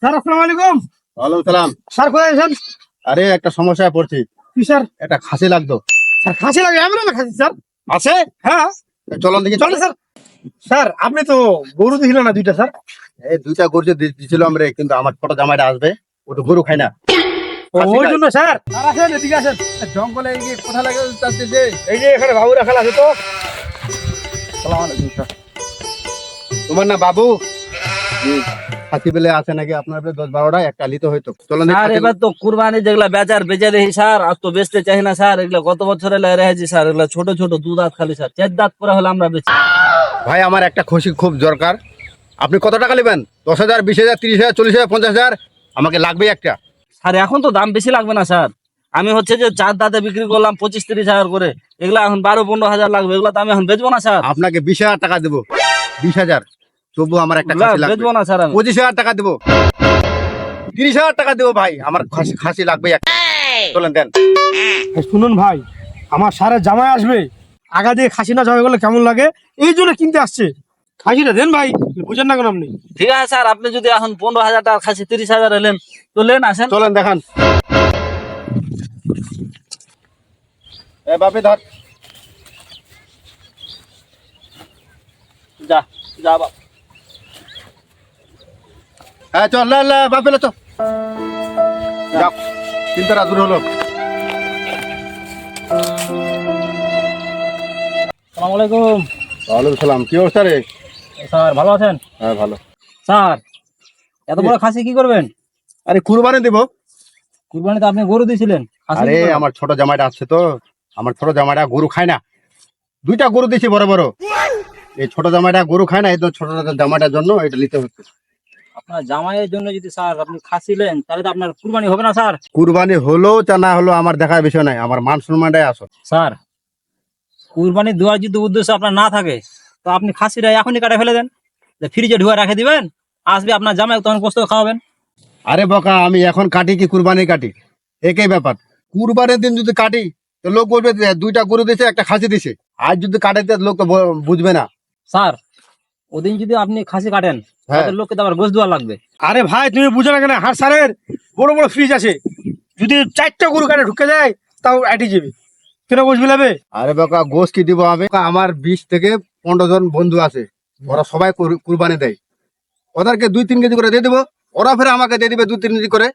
Sir আসসালামু আলাইকুম। ওয়ালাইকুম সালাম। স্যার কোথায় আছেন? আরে একটা সমস্যায় পড়ছি। কি স্যার? একটা খাসি লাগতো। স্যার খাসি লাগে? আমি না খাসি স্যার। আছে? হ্যাঁ চলুন দেখি। চলে স্যার। স্যার আপনি তো গরু দিছিলেন না দুইটা স্যার? এই দুইটা গরু যে দিছিলাম রে, কিন্তু আমার ছোট জামাইটা আসবে, ও তো গরু খায় না। খাসি ওই খায়। জন্য স্যার। স্যার আসেন এদিকে আসেন। জঙ্গলে গিয়ে কোথা লাগে চাচ্ছে? এই যে এখানে বাবু রাখাল আছে তো। আসসালামু আলাইকুম স্যার। তোমার না বাবু? খাসি বেলে আছে নাকি আপনার? 10-12টা একটা লিতে হয়তো। চলুন দেখি স্যার খাসি- এবার তো কুরবানি যেগুলা বেচে দেখি স্যার, আর তো বেচতে চাই না স্যার। এগুলা গত বছরে রেখেছি স্যার, এগুলা ছোট ছোট দু দাঁত খালি স্যার, 4 দাঁত করে হলে আমরা বেচি। ভাই আমার একটা খুশি খুব দরকার। আপনি কত টাকা নেবেন? 10,000, 20,000, 30,000, 40,000, 50,000? আমাকে লাগবে একটা। স্যার এখন তো দাম বেশি লাগবে না স্যার। আমি হচ্ছে যে 4 দাঁতে বিক্রি করলাম 25-30 হাজার করে, এগুলা এখন 12-15 হাজার লাগবে। এগুলা তো আমি এখন বেচবো না স্যার। আপনাকে 20,000 টাকা দেবো। 20,000 তবু আমার একটা এগুলা খাসি লাগবে। বেচবো না স্যার আমি। 25,000 টাকা দেবো। 30,000 টাকা দেবো ভাই, আমার খাসি লাগবে একটা। চলেন দেন। এই শুনুন ভাই, আমার সারা জামাই আসবে, আগা দিয়ে খাসি না জবাই করলে কেমন লাগে, এই জন্য কিনতে আসছে। খাসিটা দেন ভাই, বুঝেন না কেন আপনি? ঠিক আছে স্যার, আপনি যদি এখন 15,000 টাকা খাসি 30,000 এলেন তো লেন, আসেন। চলেন দেখান। এ বাপে ধর। যা যা বাপ। হ্যাঁ চল, বাপে লো, চল। যাও, চিন্তাটা দূর হলো। আসসালামু আলাইকুম। ওয়ালাইকুম সালাম। কি অবস্থা রে? স্যার ভালো আছেন? হ্যাঁ ভালো। স্যার এত বড় খাসি কি করবেন? আরে কুরবানি দেবো। কুরবানিতে আপনি গরু দিয়েছিলেন, খাসি আরে কি করবেন? আমার ছোট জামাইটা আসছে তো, আমার ছোট জামাইটা গরু খায় না। দুইটা গরু দিয়েছি বড় বড়। এই ছোট জামাইটা গরু খায় না, এই তো ছোট জামাইটার জন্য এটা নিতে হচ্ছে। আপনার জামাইয়ের জন্য যদি স্যার আপনি খাসি নেন, তাহলে তো আপনার কুরবানি হবে না স্যার। কুরবানি হলো চা না হলো আমার দেখার বিষয় নাই, আমার মান সম্মানটাই আসল। স্যার কুরবানি দেওয়ার যদি উদ্দেশ্য আপনার না থাকে, তো আপনি খাসিটা এখনই কাটে ফেলে দেন, ফ্রিজে ঢুয়ে রেখে দিবেন, আসবে আপনার জামাই তখন গোস্ত খাওয়াবেন। আরে বকা, আমি এখন কাটি কি কুরবানি কাটি একই ব্যাপার। কুরবানির দিন যদি কাটি তো লোক বলবে যে দুইটা গরু দিছে একটা খাসি দিছে। আজ যদি কাটাতে লোক তো বুঝবে না। স্যার ওদিন যদি আপনি খাসি কাটেন, হ্যাঁ। তাদের লোককে তো আবার গোস্ত দেওয়া লাগবে। আরে ভাই তুমি বুঝো না কেন, হাট সারের বড় বড় ফ্রিজ আছে, যদি 4টা গরু কাটে ঢুকে যায় তাও আটি যাবে, কেন বুঝবি লাবে? আরে বকা, গোস কি দিব আমি? আমার 20 থেকে 15 জন বন্ধু আছে, ওরা সবাই কুরবানি দেয়। ওদেরকে 2-3 কেজি করে দিয়ে দেবো, ওরা ফের আমাকে দিয়ে দিবে 2-3 কেজি করে।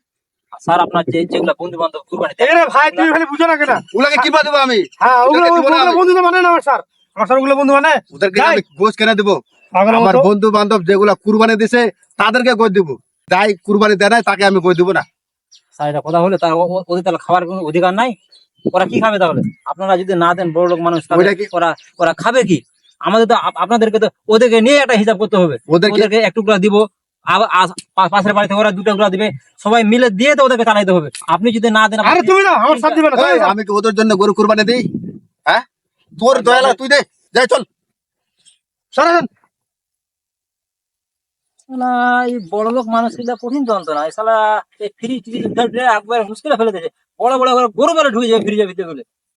স্যার আপনার যেগুলা বন্ধু বান্ধব কুরবানি এ রে ভাই তুমি খালি বুঝো না কেন? ওগুলাকে কি দেবো আমি? হ্যাঁ ওগুলো ওদেরকে দিব না আমি। বন্ধু তো মানে না আমার স্যার, আমার স্যার ওগুলো বন্ধু মানে ওদেরকে যাই। আমি গোস কেনে দেবো? পাগলের আমার মতো। বন্ধু বান্ধব যেগুলা কুরবানি দিছে তাদেরকে গোস দিব। যাই কুরবানি দেয় নাই তাকে আমি গোস দিব না। স্যার এটা কথা হলে তার ওদের তাহলে খাবার কোনো অধিকার নাই? ওরা কি খাবে তাহলে? আপনারা যদি না দেন বড় লোক মানুষ, তাহলে ওইটা কি? ওরা ওরা খাবে কি? আমাদের তো আপনাদেরকে তো ওদেরকে নিয়ে একটা হিসাব করতে হবে। ওদেরকে ওদেরকে এক টুকরা দিব, আবার পাশের বাড়ি থেকে ওরা 2 টুকরা দিবে, সবাই মিলে দিয়ে তো ওদেরকে চালাইতে হবে। আপনি যদি না দেন, আরে তুমি না আমার সাথ দিবে না। এই, আমি কি ওদের জন্য গরু কুরবানি দিই? হ্যাঁ, তোর দয়া লাগে তুই দে, যাই চল। সারা শালা এই বড় লোক মানুষ কিন্তু কঠিন যন্ত্রণা। এই শালা এই ফ্রিজ একবার মুশকিলে ফেলে দিয়েছে। বড় বড় করে গরু বলে ঢুকে যাবে ফ্রিজের ভিতরে বলে।